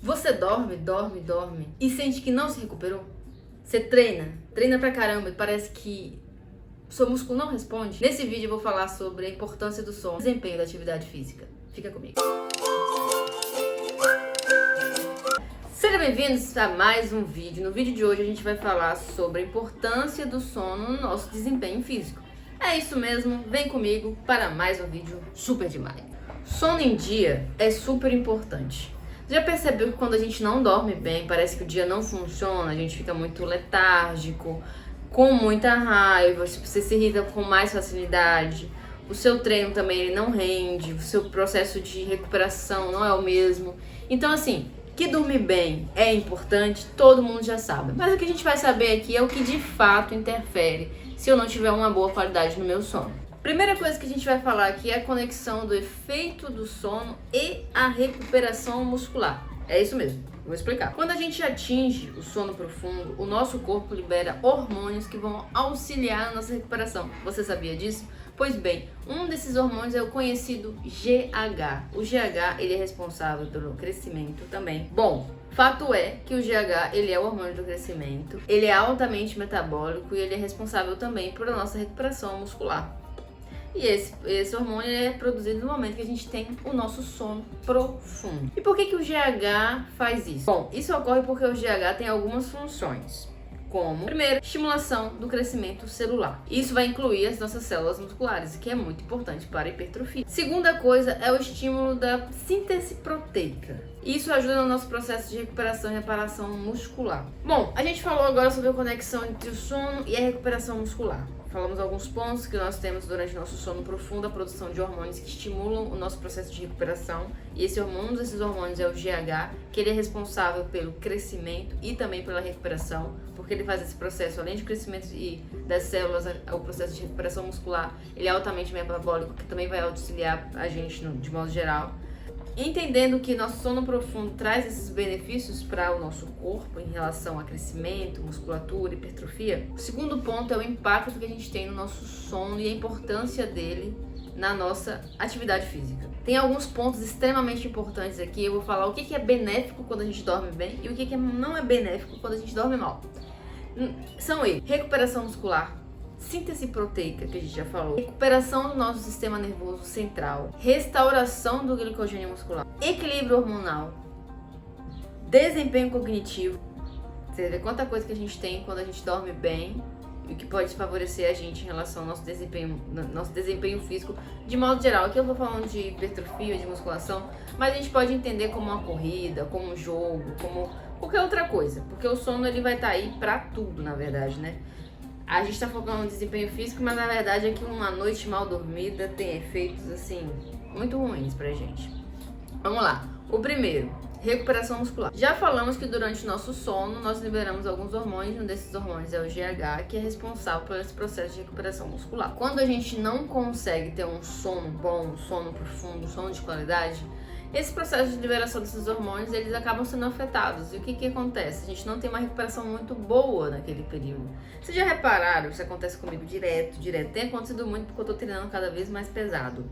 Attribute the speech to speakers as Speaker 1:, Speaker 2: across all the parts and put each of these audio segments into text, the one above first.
Speaker 1: Você dorme e sente que não se recuperou? Você treina pra caramba e parece que o seu músculo não responde? Nesse vídeo eu vou falar sobre a importância do sono e desempenho da atividade física. Fica comigo. Sejam bem-vindos a mais um vídeo. No vídeo de hoje a gente vai falar sobre a importância do sono no nosso desempenho físico. É isso mesmo, vem comigo para mais um vídeo super demais. Sono em dia é super importante. Já percebeu que quando a gente não dorme bem, parece que o dia não funciona, a gente fica muito letárgico, com muita raiva, você se irrita com mais facilidade, o seu treino também ele não rende, o seu processo de recuperação não é o mesmo. Então assim, que dormir bem é importante, todo mundo já sabe. Mas o que a gente vai saber aqui é o que de fato interfere se eu não tiver uma boa qualidade no meu sono. Primeira coisa que a gente vai falar aqui é a conexão do efeito do sono e a recuperação muscular. É isso mesmo, vou explicar. Quando a gente atinge o sono profundo, o nosso corpo libera hormônios que vão auxiliar na nossa recuperação. Você sabia disso? Pois bem, um desses hormônios é o conhecido GH. O GH, ele é responsável pelo crescimento também. Bom, fato é que o GH, ele é o hormônio do crescimento, ele é altamente metabólico e ele é responsável também por a nossa recuperação muscular. E esse hormônio é produzido no momento que a gente tem o nosso sono profundo. E por que o GH faz isso? Bom, isso ocorre porque o GH tem algumas funções, como, primeiro, estimulação do crescimento celular. Isso vai incluir as nossas células musculares, que é muito importante para a hipertrofia. Segunda coisa é o estímulo da síntese proteica. Isso ajuda no nosso processo de recuperação e reparação muscular. Bom, a gente falou agora sobre a conexão entre o sono e a recuperação muscular. Falamos alguns pontos que nós temos durante o nosso sono profundo, a produção de hormônios que estimulam o nosso processo de recuperação. E um desses hormônios é o GH, que ele é responsável pelo crescimento e também pela recuperação, porque ele faz esse processo, além de crescimento e das células, o processo de recuperação muscular, ele é altamente metabólico, que também vai auxiliar a gente de modo geral. Entendendo que nosso sono profundo traz esses benefícios para o nosso corpo em relação a crescimento, musculatura, hipertrofia, o segundo ponto é o impacto que a gente tem no nosso sono e a importância dele na nossa atividade física. Tem alguns pontos extremamente importantes aqui, eu vou falar o que é benéfico quando a gente dorme bem e o que não é benéfico quando a gente dorme mal. São eles: recuperação muscular, síntese proteica, que a gente já falou, recuperação do nosso sistema nervoso central, restauração do glicogênio muscular, equilíbrio hormonal, desempenho cognitivo. Você vê quanta coisa que a gente tem quando a gente dorme bem e o que pode favorecer a gente em relação ao nosso desempenho físico de modo geral. Aqui eu vou falando de hipertrofia, de musculação, mas a gente pode entender como uma corrida, como um jogo, como qualquer outra coisa, porque o sono ele vai estar aí pra tudo, na verdade, né? A gente tá focando no desempenho físico, mas na verdade é que uma noite mal dormida tem efeitos, assim, muito ruins pra gente. Vamos lá. O primeiro, recuperação muscular. Já falamos que durante o nosso sono nós liberamos alguns hormônios, um desses hormônios é o GH, que é responsável por esse processo de recuperação muscular. Quando a gente não consegue ter um sono bom, um sono profundo, um sono de qualidade, esse processo de liberação desses hormônios, eles acabam sendo afetados. E o que acontece? A gente não tem uma recuperação muito boa naquele período. Vocês já repararam? Isso acontece comigo direto. Tem acontecido muito porque eu tô treinando cada vez mais pesado.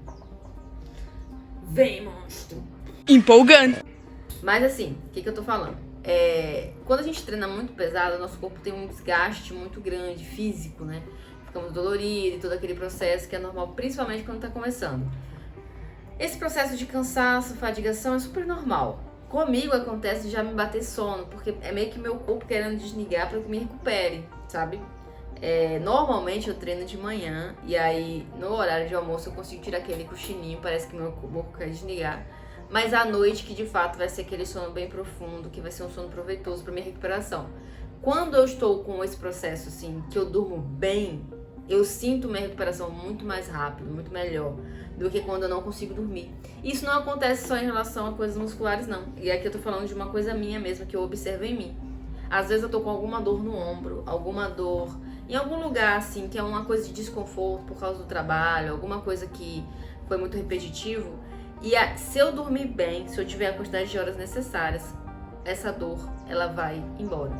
Speaker 1: Vem, monstro!
Speaker 2: Empolgante!
Speaker 1: Mas assim, o que eu tô falando? Quando a gente treina muito pesado, nosso corpo tem um desgaste muito grande, físico, né? Ficamos doloridos e todo aquele processo que é normal, principalmente quando tá começando. Esse processo de cansaço, fadigação é super normal. Comigo acontece de já me bater sono, porque é meio que meu corpo querendo desligar para que eu me recupere, sabe? Normalmente eu treino de manhã e aí no horário de almoço eu consigo tirar aquele cochilinho, parece que meu corpo quer desligar. Mas à noite que de fato vai ser aquele sono bem profundo, que vai ser um sono proveitoso para minha recuperação. Quando eu estou com esse processo assim, que eu durmo bem, eu sinto minha recuperação muito mais rápido, muito melhor do que quando eu não consigo dormir. Isso não acontece só em relação a coisas musculares, não. E aqui eu tô falando de uma coisa minha mesma, que eu observo em mim. Às vezes eu tô com alguma dor no ombro, alguma dor em algum lugar, assim, que é uma coisa de desconforto por causa do trabalho, alguma coisa que foi muito repetitivo. E se eu dormir bem, se eu tiver a quantidade de horas necessárias, essa dor, ela vai embora.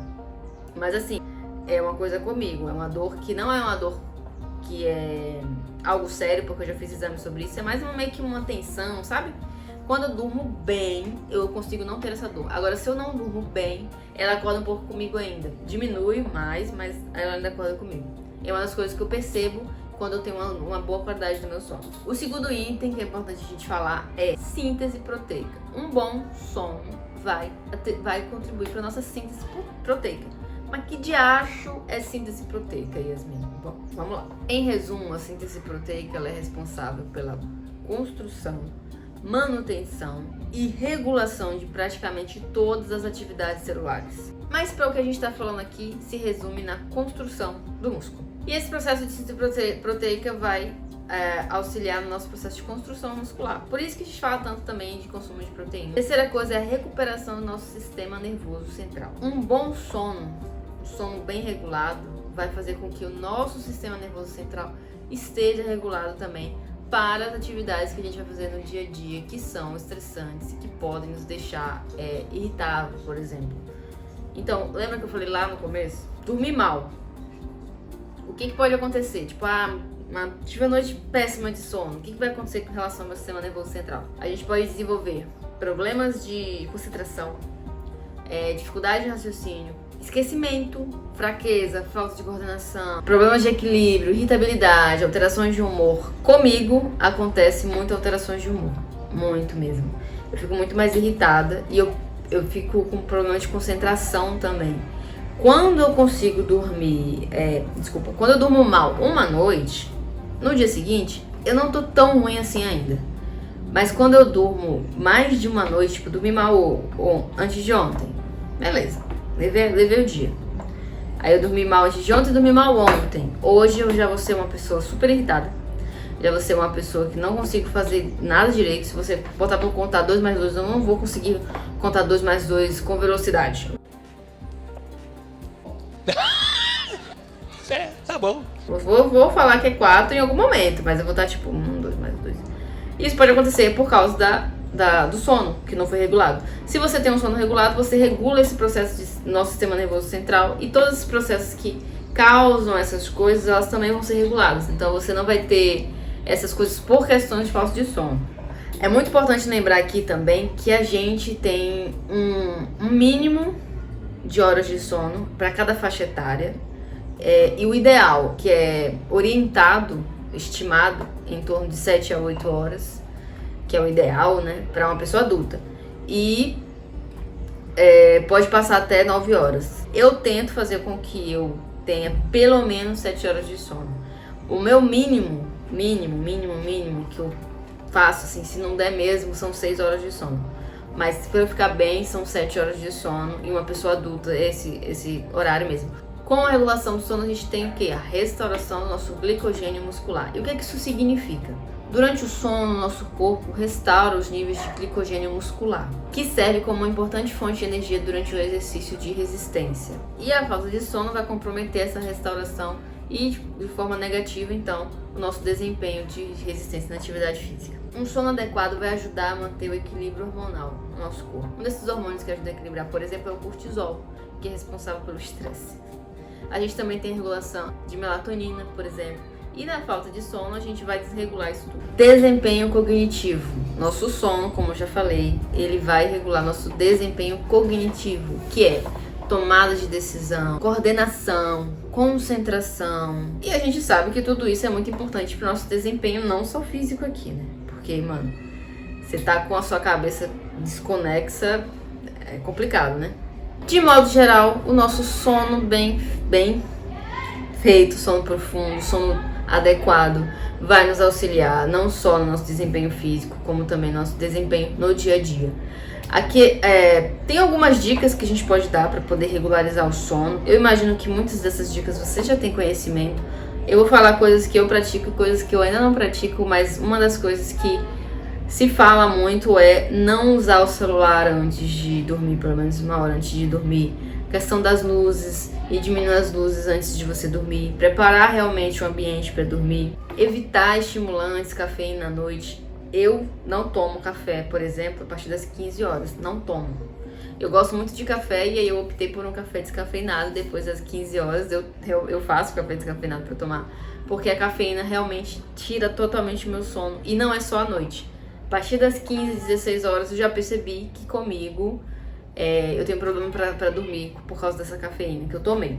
Speaker 1: Mas assim, é uma coisa comigo, é uma dor que não é uma dor que é algo sério, porque eu já fiz exame sobre isso, é mais meio que uma tensão, sabe? Quando eu durmo bem, eu consigo não ter essa dor. Agora, se eu não durmo bem, ela acorda um pouco comigo ainda. Diminui mais, mas ela ainda acorda comigo. É uma das coisas que eu percebo quando eu tenho uma boa qualidade do meu sono. O segundo item que é importante a gente falar é síntese proteica. Um bom sono vai contribuir para nossa síntese proteica. Mas que diacho é síntese proteica, Yasmin? Bom, vamos lá. Em resumo, a síntese proteica ela é responsável pela construção, manutenção e regulação de praticamente todas as atividades celulares. Mas para o que a gente está falando aqui, se resume na construção do músculo. E esse processo de síntese proteica vai auxiliar no nosso processo de construção muscular. Por isso que a gente fala tanto também de consumo de proteína. Terceira coisa é a recuperação do nosso sistema nervoso central. Um bom sono, um sono bem regulado, vai fazer com que o nosso sistema nervoso central esteja regulado também para as atividades que a gente vai fazer no dia a dia, que são estressantes e que podem nos deixar irritáveis, por exemplo. Então, lembra que eu falei lá no começo? Dormir mal. O que pode acontecer? Tipo, tive uma noite péssima de sono. O que vai acontecer com relação ao meu sistema nervoso central? A gente pode desenvolver problemas de concentração, dificuldade de raciocínio, esquecimento, fraqueza, falta de coordenação, problemas de equilíbrio, irritabilidade, alterações de humor. Comigo acontece muito alterações de humor, muito mesmo. Eu fico muito mais irritada e eu fico com problema de concentração também. Quando eu consigo dormir, quando eu durmo mal uma noite, no dia seguinte, eu não tô tão ruim assim ainda. Mas quando eu durmo mais de uma noite, tipo, dormi mal antes de ontem, beleza, levei o dia. Aí eu dormi mal antes de ontem e dormi mal ontem. Hoje eu já vou ser uma pessoa super irritada. Já vou ser uma pessoa que não consigo fazer nada direito. Se você botar pra eu contar 2 mais 2, eu não vou conseguir contar 2 mais 2 com velocidade.
Speaker 2: Tá bom.
Speaker 1: Vou falar que é 4 em algum momento, mas eu vou estar tipo 1, 2 mais 2. Isso pode acontecer por causa do sono, que não foi regulado. Se você tem um sono regulado, você regula esse processo do nosso sistema nervoso central e todos os processos que causam essas coisas, elas também vão ser reguladas. Então você não vai ter essas coisas por questões de falta de sono. É muito importante lembrar aqui também que a gente tem um mínimo de horas de sono para cada faixa etária. E o ideal, que é orientado, estimado em torno de 7 a 8 horas, que é o ideal, né, para uma pessoa adulta. E pode passar até 9 horas. Eu tento fazer com que eu tenha pelo menos 7 horas de sono. O meu mínimo que eu faço, assim, se não der mesmo, são 6 horas de sono. Mas para eu ficar bem, são 7 horas de sono. E uma pessoa adulta, esse horário mesmo. Com a regulação do sono, a gente tem o quê? A restauração do nosso glicogênio muscular. E o que é que isso significa? Durante o sono, nosso corpo restaura os níveis de glicogênio muscular, que serve como uma importante fonte de energia durante o exercício de resistência. E a falta de sono vai comprometer essa restauração e, de forma negativa, então, o nosso desempenho de resistência na atividade física. Um sono adequado vai ajudar a manter o equilíbrio hormonal no nosso corpo. Um desses hormônios que ajuda a equilibrar, por exemplo, é o cortisol, que é responsável pelo estresse. A gente também tem regulação de melatonina, por exemplo. E na falta de sono, a gente vai desregular isso tudo. Desempenho cognitivo. Nosso sono, como eu já falei, ele vai regular nosso desempenho cognitivo, que é tomada de decisão, coordenação, concentração. E a gente sabe que tudo isso é muito importante para o nosso desempenho, não só físico aqui, né? Porque, mano, você tá com a sua cabeça desconexa, é complicado, né? De modo geral, o nosso sono bem feito, sono profundo, sono adequado, vai nos auxiliar não só no nosso desempenho físico, como também no nosso desempenho no dia a dia. Aqui tem algumas dicas que a gente pode dar para poder regularizar o sono. Eu imagino que muitas dessas dicas você já tem conhecimento. Eu vou falar coisas que eu pratico e coisas que eu ainda não pratico, mas uma das coisas que se fala muito é não usar o celular antes de dormir, pelo menos 1 hora antes de dormir. Questão das luzes e diminuir as luzes antes de você dormir. Preparar realmente o ambiente para dormir. Evitar estimulantes, cafeína à noite. Eu não tomo café, por exemplo, a partir das 15 horas. Não tomo. Eu gosto muito de café e aí eu optei por um café descafeinado. Depois das 15 horas eu faço café descafeinado para tomar. Porque a cafeína realmente tira totalmente o meu sono. E não é só à noite. A partir das 15, 16 horas eu já percebi que comigo eu tenho problema pra dormir por causa dessa cafeína que eu tomei.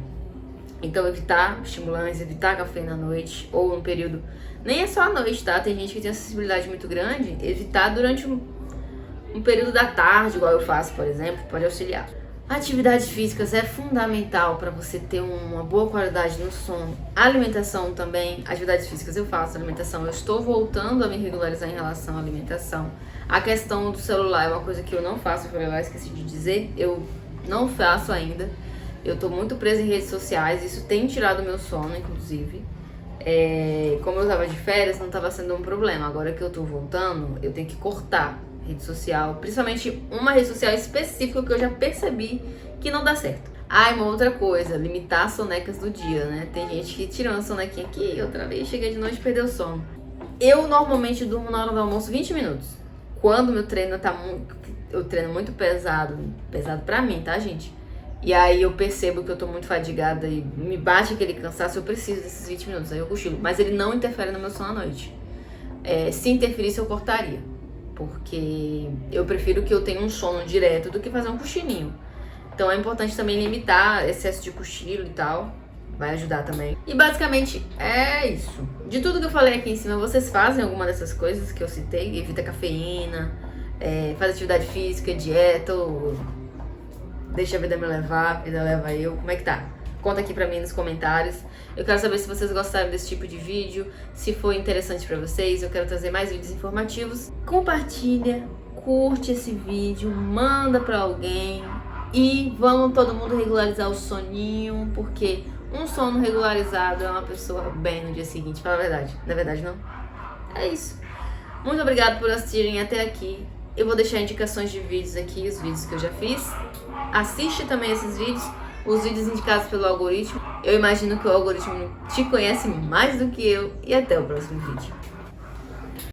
Speaker 1: Então evitar estimulantes, evitar cafeína à noite ou no período... Nem é só à noite, tá? Tem gente que tem acessibilidade muito grande. Evitar durante um período da tarde, igual eu faço, por exemplo, pode auxiliar. Atividades físicas é fundamental para você ter uma boa qualidade no sono. Alimentação também, atividades físicas eu faço, alimentação eu estou voltando a me regularizar em relação à alimentação. A questão do celular é uma coisa que eu não faço, eu esqueci de dizer, eu não faço ainda. Eu tô muito presa em redes sociais, isso tem tirado o meu sono, inclusive. Como eu tava de férias, não tava sendo um problema. Agora que eu tô voltando, eu tenho que cortar rede social, principalmente uma rede social específica que eu já percebi que não dá certo. Uma outra coisa, limitar as sonecas do dia, né? Tem gente que tira uma sonequinha aqui, outra vez, chega de noite e perdeu o sono. Eu normalmente durmo na hora do almoço 20 minutos. Quando meu treino eu treino muito pesado pra mim, tá, gente? E aí eu percebo que eu tô muito fadigada e me bate aquele cansaço, eu preciso desses 20 minutos, aí eu cochilo. Mas ele não interfere no meu sono à noite. Se interferisse, eu cortaria. Porque eu prefiro que eu tenha um sono direto do que fazer um cochilinho. Então é importante também limitar excesso de cochilo e tal. Vai ajudar também. E basicamente é isso. De tudo que eu falei aqui em cima, vocês fazem alguma dessas coisas que eu citei? Evita cafeína, faz atividade física, dieta, ou deixa a vida me levar, a vida leva eu. Como é que tá? Conta aqui pra mim nos comentários. Eu quero saber se vocês gostaram desse tipo de vídeo, se foi interessante pra vocês. Eu quero trazer mais vídeos informativos. Compartilha, curte esse vídeo, manda pra alguém e vamos todo mundo regularizar o soninho, porque um sono regularizado é uma pessoa bem no dia seguinte. Fala a verdade. Não é verdade, não? É isso. Muito obrigada por assistirem até aqui. Eu vou deixar indicações de vídeos aqui, os vídeos que eu já fiz. Assiste também esses vídeos. Os vídeos indicados pelo algoritmo. Eu imagino que o algoritmo te conhece mais do que eu. E até o próximo vídeo.